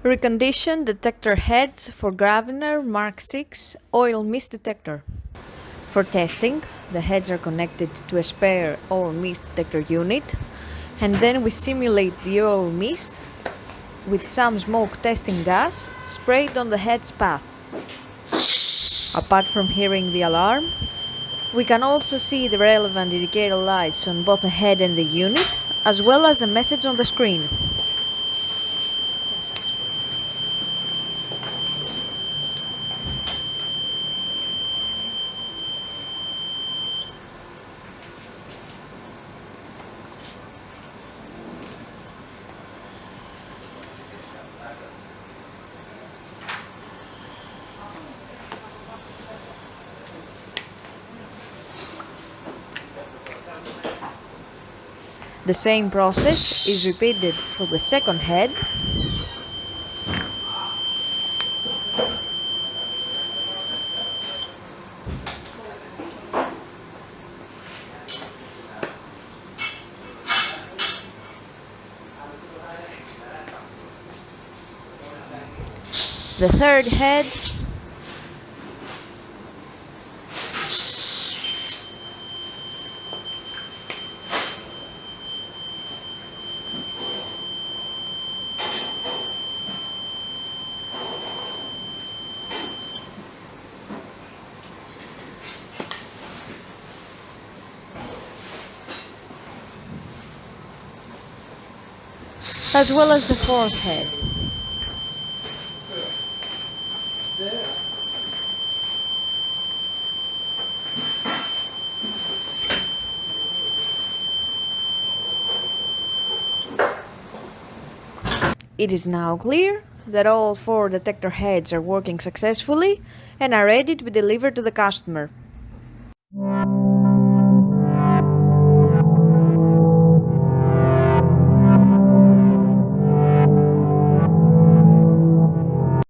Reconditioned detector heads for Gravner Mark 6 oil mist detector. For testing, the heads are connected to a spare oil mist detector unit, and then we simulate the oil mist with some smoke testing gas sprayed on the head's path. Apart from hearing the alarm, we can also see the relevant indicator lights on both the head and the unit, as well as a message on the screen. The same process is repeated for the second head, the third head, as well as the fourth head. It is now clear that all 4 detector heads are working successfully and are ready to be delivered to the customer.